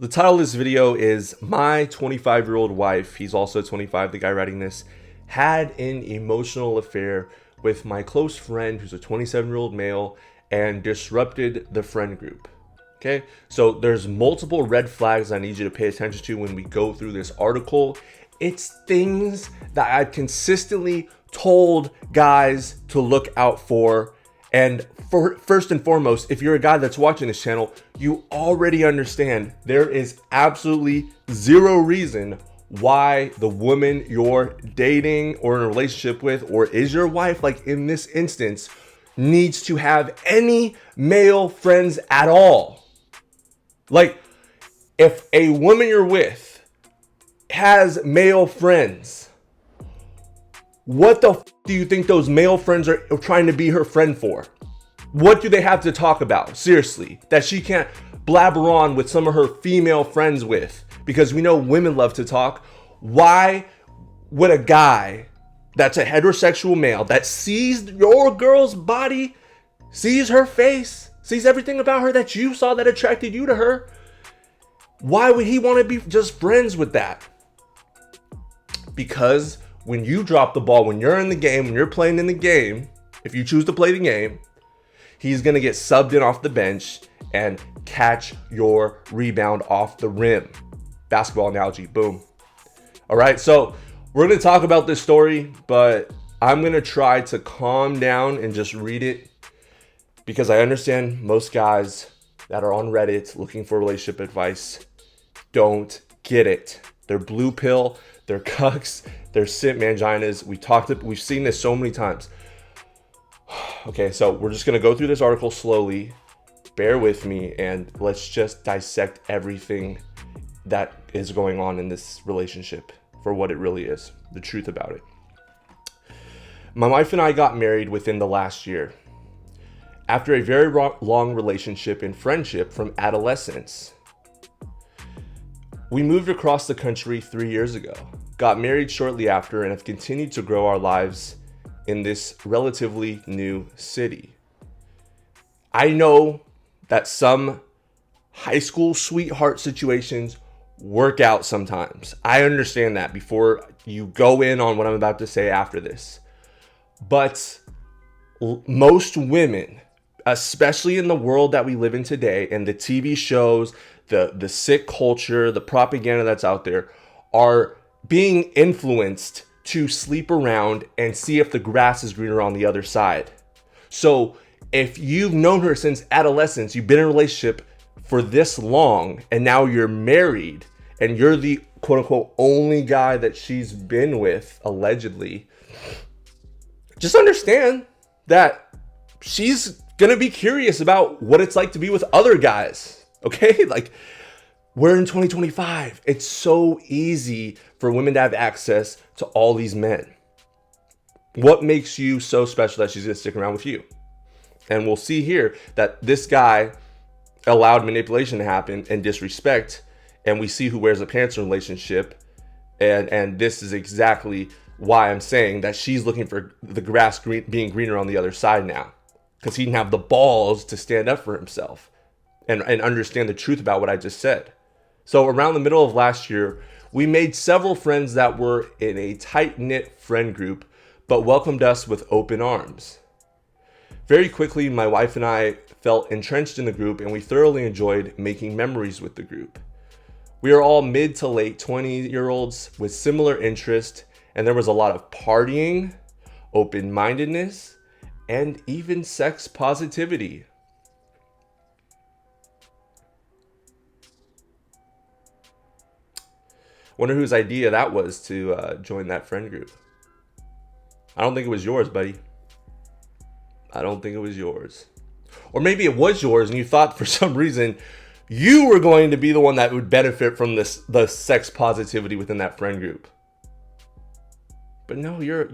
The title of this video is My 25-year-old wife, he's also 25, the guy writing this, had an emotional affair with my close friend who's a 27-year-old male and disrupted the friend group. Okay, so there's multiple red flags I need you to pay attention to when we go through this article. It's things that I've consistently told guys to look out for. And first and foremost, if you're a guy that's watching this channel, you already understand there is absolutely zero reason why the woman you're dating or in a relationship with, or is your wife, like in this instance, needs to have any male friends at all. Like, if a woman you're with has male friends, what the do you think those male friends are trying to be her friend for? What do they have to talk about? Seriously, that she can't blabber on with some of her female friends with? Because we know women love to talk. Why would a guy that's a heterosexual male that sees your girl's body, sees her face, sees everything about her that you saw that attracted you to her, why would he want to be just friends with that? Because when you drop the ball, when you're in the game, when you're playing in the game, if you choose to play the game, he's going to get subbed in off the bench and catch your rebound off the rim. Basketball analogy, boom. All right, so we're going to talk about this story, but I'm going to try to calm down and just read it because I understand most guys that are on Reddit looking for relationship advice don't get it. They're blue pill, they're cucks, they're simp manginas. We've seen this so many times. Okay, so we're just gonna go through this article slowly. Bear with me and let's just dissect everything that is going on in this relationship for what it really is, the truth about it. My wife and I got married within the last year. After a very long relationship and friendship from adolescence. We moved across the country 3 years ago, got married shortly after, and have continued to grow our lives in this relatively new city. I know that some high school sweetheart situations work out sometimes. I understand that before you go in on what I'm about to say after this. But most women, especially in the world that we live in today and the TV shows, the sick culture, the propaganda that's out there, are being influenced to sleep around and see if the grass is greener on the other side. So if you've known her since adolescence, you've been in a relationship for this long, and now you're married and you're the quote unquote only guy that she's been with, allegedly, just understand that she's gonna be curious about what it's like to be with other guys. Okay, like, we're in 2025. It's so easy for women to have access to all these men. What makes you so special that she's gonna stick around with you? And we'll see here that this guy allowed manipulation to happen and disrespect, and we see who wears the pants in a relationship. And this is exactly why I'm saying that she's looking for the grass being greener on the other side now, because he didn't have the balls to stand up for himself and understand the truth about what I just said. So around the middle of last year, we made several friends that were in a tight-knit friend group, but welcomed us with open arms. Very quickly, my wife and I felt entrenched in the group, and we thoroughly enjoyed making memories with the group. We are all mid to late 20-year-olds with similar interests, and there was a lot of partying, open-mindedness, and even sex positivity. Wonder whose idea that was to join that friend group. I don't think it was yours, buddy. I don't think it was yours. Or maybe it was yours and you thought for some reason you were going to be the one that would benefit from the sex positivity within that friend group. But no, you're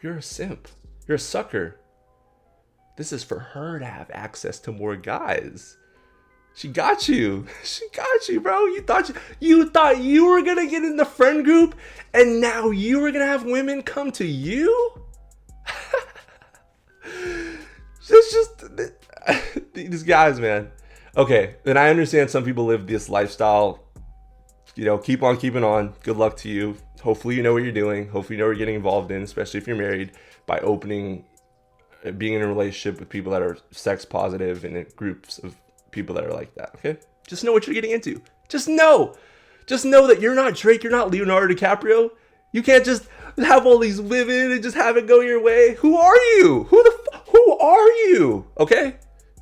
a simp. You're a sucker. This is for her to have access to more guys. She got you. She got you, bro. You thought you were gonna get in the friend group, and now you were gonna have women come to you? It's just these guys, man. Okay, then I understand some people live this lifestyle keep on keeping on. Good luck to you. Hopefully you know what you're doing. Hopefully you know what you're getting involved in, especially if you're married, by being in a relationship with people that are sex positive and in groups of people that are like that, okay? Just know what you're getting into. Just know that you're not Drake, you're not Leonardo DiCaprio. You can't just have all these women and just have it go your way. Who are you? Who are you? Okay,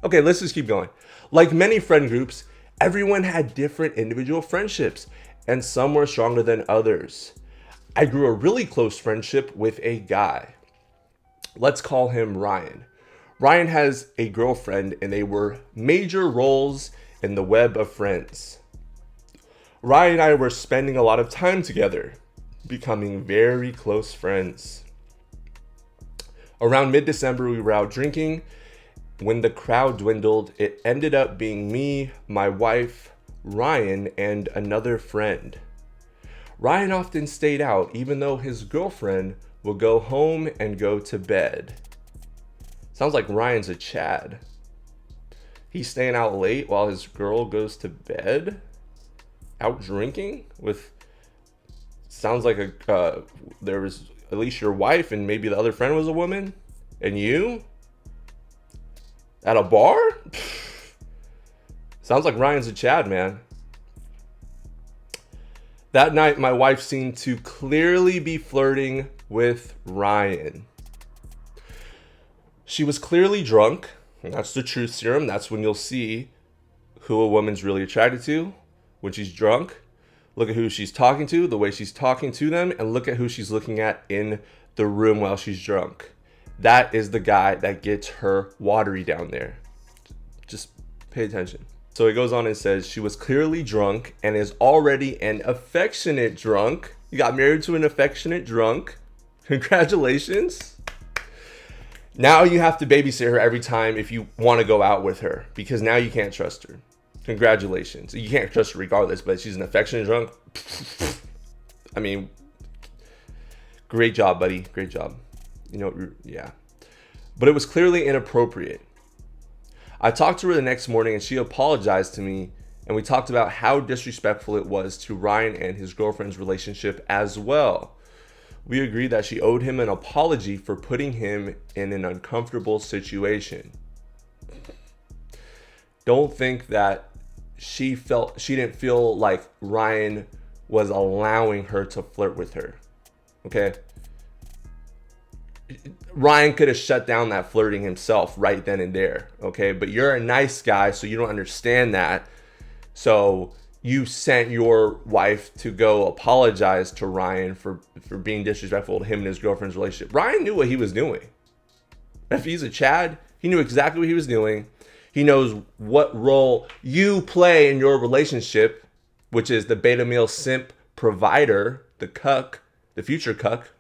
let's just keep going. Like many friend groups, everyone had different individual friendships, and some were stronger than others. I grew a really close friendship with a guy. Let's call him Ryan. Ryan has a girlfriend, and they were major roles in the web of friends. Ryan and I were spending a lot of time together, becoming very close friends. Around mid-December, we were out drinking. When the crowd dwindled, it ended up being me, my wife, Ryan, and another friend. Ryan often stayed out, even though his girlfriend would go home and go to bed. Sounds like Ryan's a Chad. He's staying out late while his girl goes to bed? Out drinking with... Sounds like there was at least your wife and maybe the other friend was a woman, and you at a bar. Sounds like Ryan's a Chad, man. That night, my wife seemed to clearly be flirting with Ryan. She was clearly drunk, and that's the truth serum. That's when you'll see who a woman's really attracted to, when she's drunk. Look at who she's talking to, the way she's talking to them, and look at who she's looking at in the room while she's drunk. That is the guy that gets her watery down there. Just pay attention. So he goes on and says, she was clearly drunk and is already an affectionate drunk. You got married to an affectionate drunk. Congratulations. Now you have to babysit her every time if you want to go out with her, because now you can't trust her. Congratulations. You can't trust her regardless, but she's an affectionate drunk. I mean, great job, buddy. Great job. Yeah. But it was clearly inappropriate. I talked to her the next morning and she apologized to me, and we talked about how disrespectful it was to Ryan and his girlfriend's relationship as well. We agreed that she owed him an apology for putting him in an uncomfortable situation. Don't think that she didn't feel like Ryan was allowing her to flirt with her. Okay? Ryan could have shut down that flirting himself right then and there. Okay? But you're a nice guy, so you don't understand that. So you sent your wife to go apologize to Ryan for being disrespectful to him and his girlfriend's relationship. Ryan knew what he was doing. If he's a Chad, he knew exactly what he was doing. He knows what role you play in your relationship, which is the beta male simp provider, the cuck, the future cuck.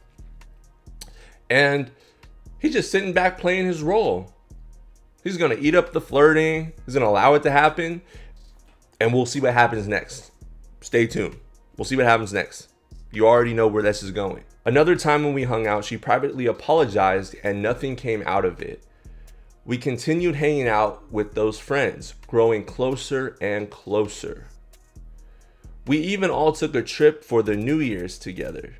And he's just sitting back playing his role. He's going to eat up the flirting. He's going to allow it to happen. And we'll see what happens next. Stay tuned. We'll see what happens next. You already know where this is going. Another time when we hung out, she privately apologized and nothing came out of it. We continued hanging out with those friends, growing closer and closer. We even all took a trip for the New Year's together.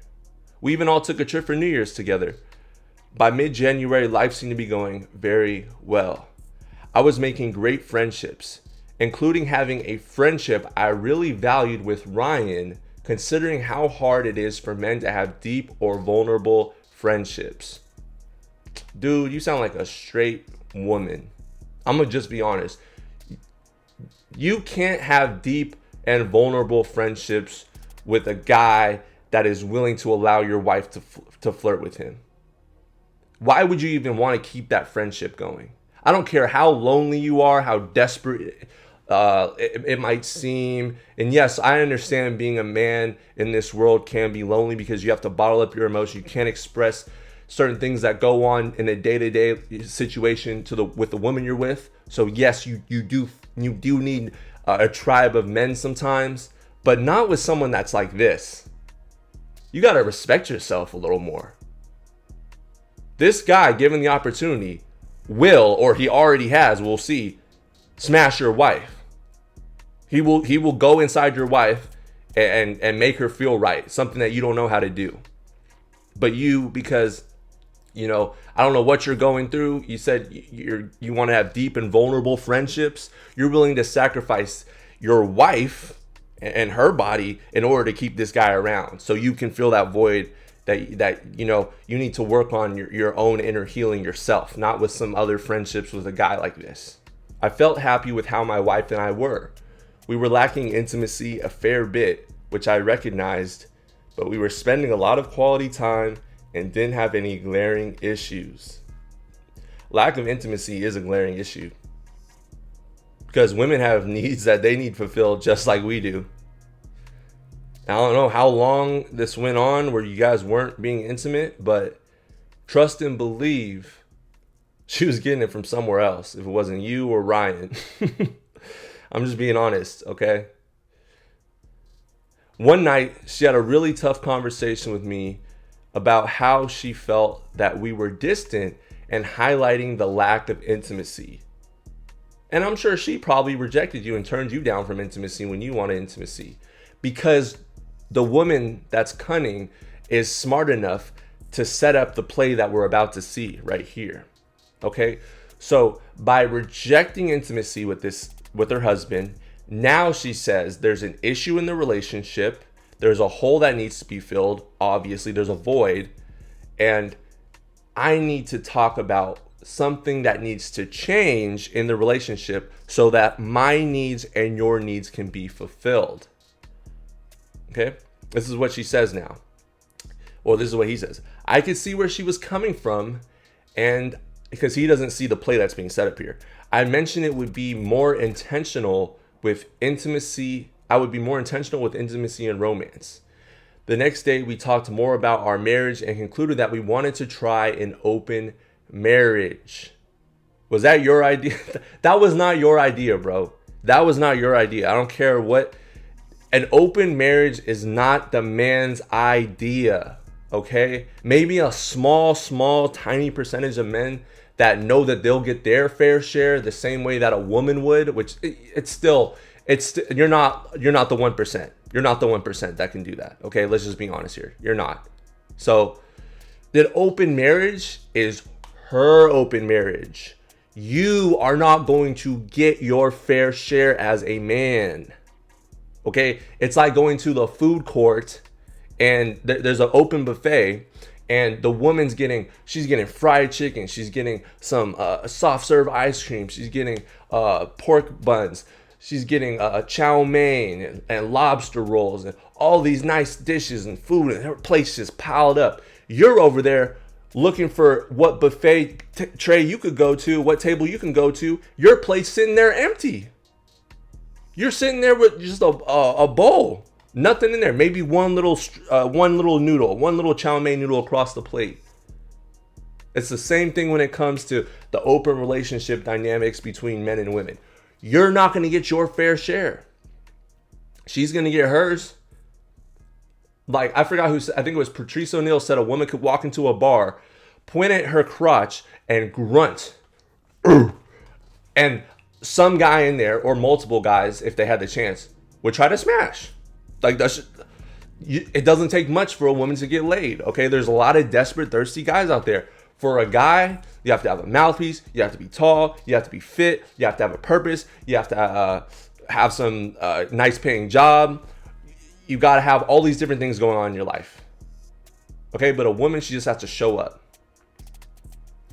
By mid-January, life seemed to be going very well. I was making great friendships, including having a friendship I really valued with Ryan, considering how hard it is for men to have deep or vulnerable friendships. Dude, you sound like a straight woman. I'm gonna just be honest. You can't have deep and vulnerable friendships with a guy that is willing to allow your wife to flirt with him. Why would you even want to keep that friendship going? I don't care how lonely you are, how desperate it might seem. And yes, I understand being a man in this world can be lonely because you have to bottle up your emotions. You can't express certain things that go on in a day-to-day situation with the woman you're with. So yes, you do need a tribe of men sometimes, but not with someone that's like this. You got to respect yourself a little more. This guy, given the opportunity, will, or he already has, we'll see, smash your wife. He will go inside your wife and make her feel right, something that you don't know how to do. But you, because I don't know what you're going through. You said you want to have deep and vulnerable friendships. You're willing to sacrifice your wife and her body in order to keep this guy around, so you can fill that void that you need to work on your own inner healing yourself, not with some other friendships with a guy like this. I felt happy with how my wife and I were. We were lacking intimacy a fair bit, which I recognized, but we were spending a lot of quality time and didn't have any glaring issues. Lack of intimacy is a glaring issue, because women have needs that they need fulfilled just like we do. I don't know how long this went on where you guys weren't being intimate, but trust and believe she was getting it from somewhere else if it wasn't you or Ryan. I'm just being honest, okay? One night, she had a really tough conversation with me about how she felt that we were distant and highlighting the lack of intimacy. And I'm sure she probably rejected you and turned you down from intimacy when you wanted intimacy, because the woman that's cunning is smart enough to set up the play that we're about to see right here. Okay? So by rejecting intimacy with her husband, now she says there's an issue in the relationship. There's a hole that needs to be filled. Obviously, there's a void. And I need to talk about something that needs to change in the relationship so that my needs and your needs can be fulfilled. Okay? This is what she says now. Well, this is what he says. I could see where she was coming from, and because he doesn't see the play that's being set up here. I mentioned it would be more intentional with intimacy. I would be more intentional with intimacy and romance. The next day, we talked more about our marriage and concluded that we wanted to try an open marriage. Was that your idea? That was not your idea, bro. That was not your idea. I don't care what. An open marriage is not the man's idea, okay? Maybe a small, tiny percentage of men that know that they'll get their fair share the same way that a woman would, which you're not the 1%. You're not the 1% that can do that. Okay, let's just be honest here. You're not. So that open marriage is her open marriage. You are not going to get your fair share as a man. Okay, it's like going to the food court and there's an open buffet, and the woman's she's getting fried chicken, she's getting some soft serve ice cream, she's getting pork buns, she's getting chow mein and lobster rolls and all these nice dishes and food, and her plate's just piled up. You're over there looking for what buffet tray you could go to, what table you can go to. Your plate's sitting there empty. You're sitting there with just a bowl, nothing in there. Maybe one little noodle, one little chow mein noodle across the plate. It's the same thing when it comes to the open relationship dynamics between men and women. You're not going to get your fair share. She's going to get hers. Like, I forgot I think it was Patrice O'Neal said a woman could walk into a bar, point at her crotch, and grunt. And some guy in there, or multiple guys, if they had the chance, would try to smash. Like, it doesn't take much for a woman to get laid, okay? There's a lot of desperate, thirsty guys out there. For a guy, you have to have a mouthpiece, you have to be tall, you have to be fit, you have to have a purpose, you have to have some nice paying job. You got to have all these different things going on in your life, okay? But a woman, she just has to show up.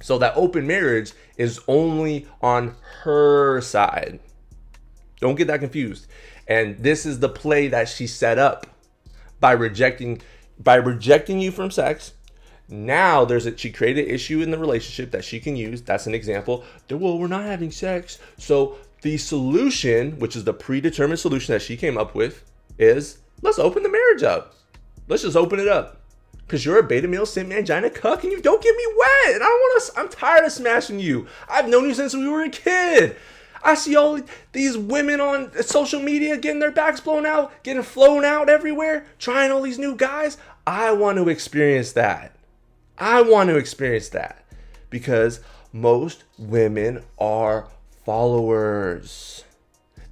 So that open marriage is only on her side. Don't get that confused. And this is the play that she set up by rejecting you from sex. Now she created an issue in the relationship that she can use. That's an example. Well, we're not having sex. So the solution, which is the predetermined solution that she came up with, is let's open the marriage up. Let's just open it up. Because you're a beta male, simp, mangina, cuck, and you don't get me wet. And I'm tired of smashing you. I've known you since we were a kid. I see all these women on social media getting their backs blown out, getting flown out everywhere, trying all these new guys. I want to experience that. Because most women are followers.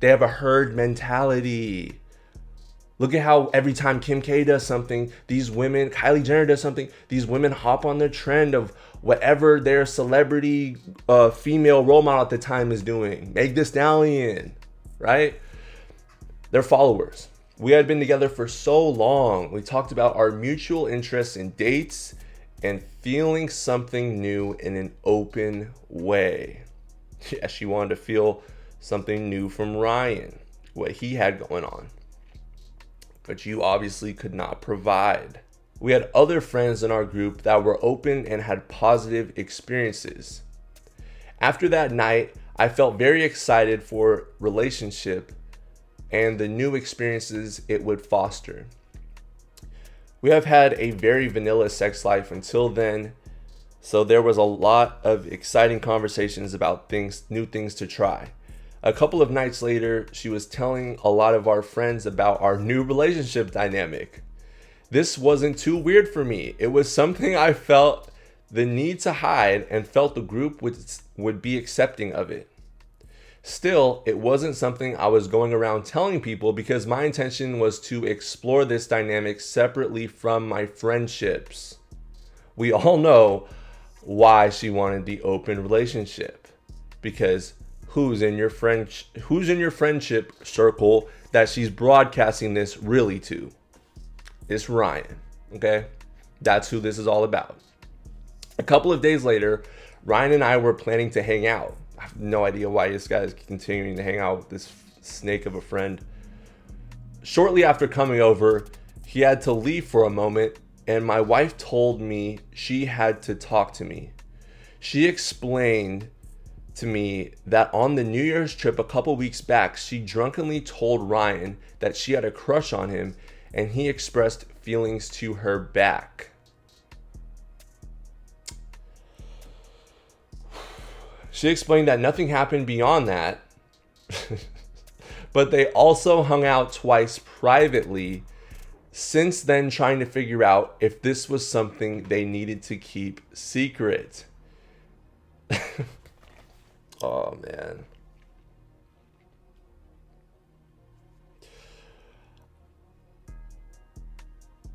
They have a herd mentality. Look at how every time Kim K does something, these women, Kylie Jenner does something, these women hop on the trend of whatever their celebrity female role model at the time is doing. Meg Thee Stallion, right? They're followers. We had been together for so long. We talked about our mutual interests in dates and feeling something new in an open way. Yeah, she wanted to feel something new from Ryan, what he had going on. But you obviously could not provide. We had other friends in our group that were open and had positive experiences. After that night, I felt very excited for relationship and the new experiences it would foster. We have had a very vanilla sex life until then, so there was a lot of exciting conversations about new things to try. A couple of nights later, she was telling a lot of our friends about our new relationship dynamic. This wasn't too weird for me. It was something I felt the need to hide and felt the group would be accepting of it. Still, it wasn't something I was going around telling people because my intention was to explore this dynamic separately from my friendships. We all know why she wanted the open relationship, because who's in your friendship circle that she's broadcasting this really to? It's Ryan, okay? That's who this is all about. A couple of days later, Ryan and I were planning to hang out. I have no idea why this guy is continuing to hang out with this snake of a friend. Shortly after coming over, he had to leave for a moment, and my wife told me she had to talk to me. She explained to me that on the New Year's trip a couple weeks back, she drunkenly told Ryan that she had a crush on him, and he expressed feelings to her back. She explained that nothing happened beyond that, but they also hung out twice privately, since then trying to figure out if this was something they needed to keep secret. Oh, man.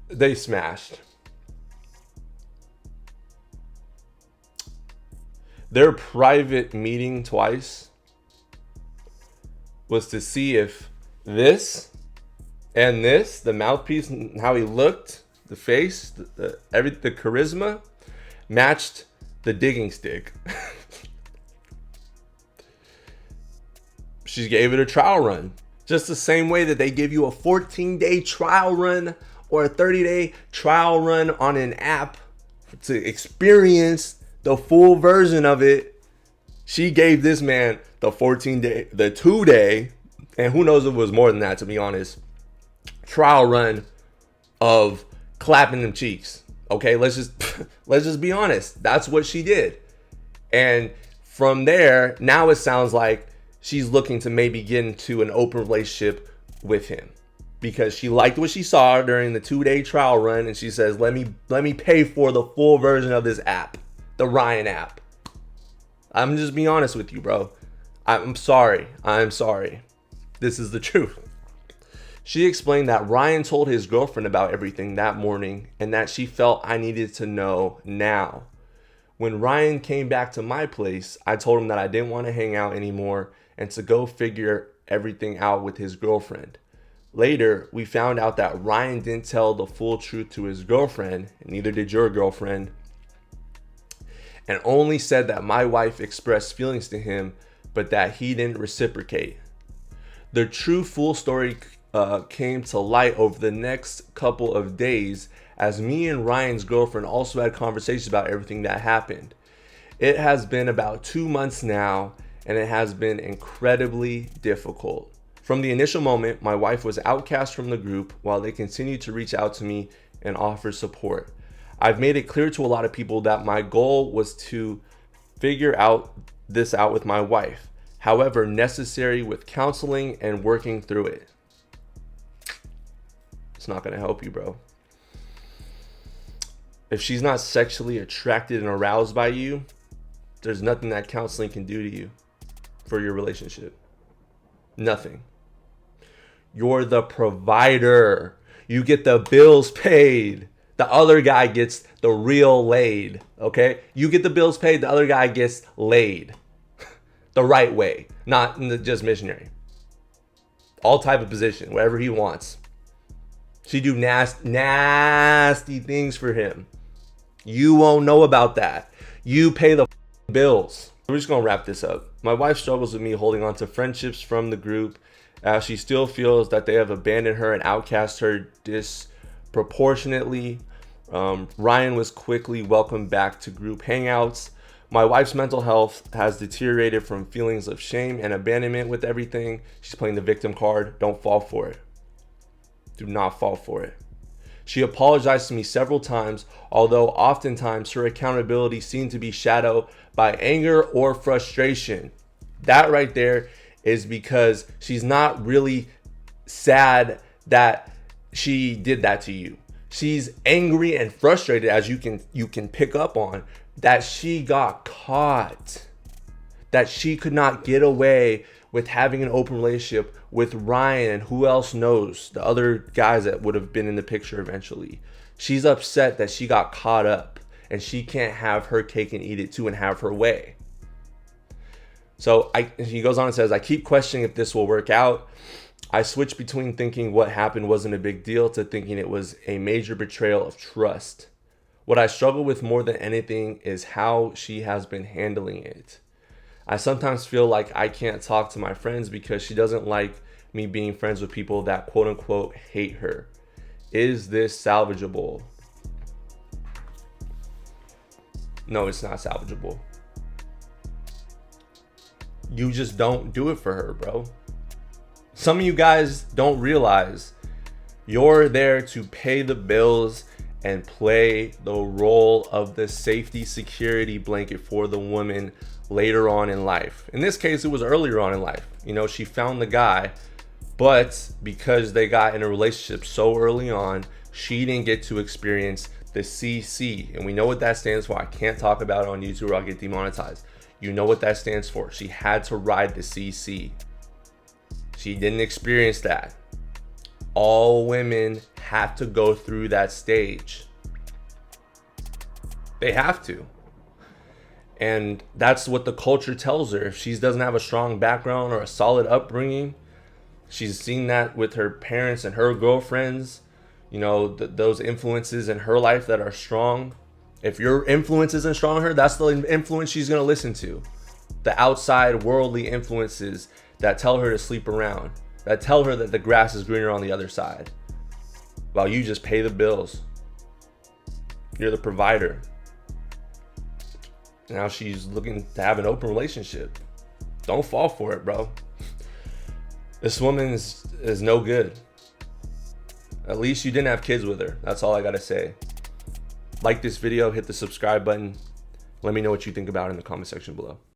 They smashed. Their private meeting twice was to see if this and this, the mouthpiece, and how he looked, the face, the charisma, matched the digging stick. She gave it a trial run. Just the same way that they give you a 14-day trial run or a 30-day trial run on an app to experience the full version of it. She gave this man the 14-day, the 2-day, and who knows if it was more than that, to be honest, trial run of clapping them cheeks. Okay, let's just be honest. That's what she did. And from there, now it sounds like she's looking to maybe get into an open relationship with him because she liked what she saw during the 2-day trial run, and she says, let me pay for the full version of this app, the Ryan app. I'm just being honest with you, bro. I'm sorry. This is the truth. She explained that Ryan told his girlfriend about everything that morning and that she felt I needed to know now. When Ryan came back to my place, I told him that I didn't want to hang out anymore and to go figure everything out with his girlfriend. Later, we found out that Ryan didn't tell the full truth to his girlfriend, and neither did your girlfriend, and only said that my wife expressed feelings to him, but that he didn't reciprocate. The true full story came to light over the next couple of days as me and Ryan's girlfriend also had conversations about everything that happened. It has been about 2 months now, and it has been incredibly difficult. From the initial moment, my wife was outcast from the group while they continued to reach out to me and offer support. I've made it clear to a lot of people that my goal was to figure this out with my wife. However, necessary with counseling and working through it. It's not going to help you, bro. If she's not sexually attracted and aroused by you, there's nothing that counseling can do to you for your relationship. Nothing. You're the provider. You get the bills paid. The other guy gets the real laid, okay? You get the bills paid, the other guy gets laid. The right way, not just missionary. All type of position, whatever he wants. She do nasty things for him. You won't know about that. You pay the bills. We're just gonna wrap this up. My wife struggles with me holding on to friendships from the group as she still feels that they have abandoned her and outcast her disproportionately. Ryan was quickly welcomed back to group hangouts. My wife's mental health has deteriorated from feelings of shame and abandonment with everything. She's playing the victim card. Don't fall for it. Do not fall for it. She apologized to me several times, although oftentimes her accountability seemed to be shadowed by anger or frustration. That right there is because she's not really sad that she did that to you. She's angry and frustrated, as you can pick up on, that she got caught, that she could not get away with having an open relationship with Ryan and who else knows, the other guys that would have been in the picture eventually. She's upset that she got caught up and she can't have her cake and eat it too and have her way. So he goes on and says, I keep questioning if this will work out. I switch between thinking what happened wasn't a big deal to thinking it was a major betrayal of trust. What I struggle with more than anything is how she has been handling it. I sometimes feel like I can't talk to my friends because she doesn't like me being friends with people that quote unquote hate her. Is this salvageable? No, it's not salvageable. You just don't do it for her, bro. Some of you guys don't realize you're there to pay the bills and play the role of the safety security blanket for the woman later on in life. In this case, it was earlier on in life. You know, she found the guy, but because they got in a relationship so early on, she didn't get to experience the CC. And we know what that stands for. I can't talk about it on YouTube or I'll get demonetized. You know what that stands for. She had to ride the CC. She didn't experience that. All women have to go through that stage. They have to. And that's what the culture tells her. If she doesn't have a strong background or a solid upbringing, she's seen that with her parents and her girlfriends, you know, those influences in her life that are strong. If your influence isn't strong in her, that's the influence she's going to listen to. The outside worldly influences that tell her to sleep around, that tell her that the grass is greener on the other side, while you just pay the bills. You're the provider. Now she's looking to have an open relationship. Don't fall for it, bro. This woman is no good. At least you didn't have kids with her. That's all I gotta say. Like this video, hit the subscribe button. Let me know what you think about it in the comment section below.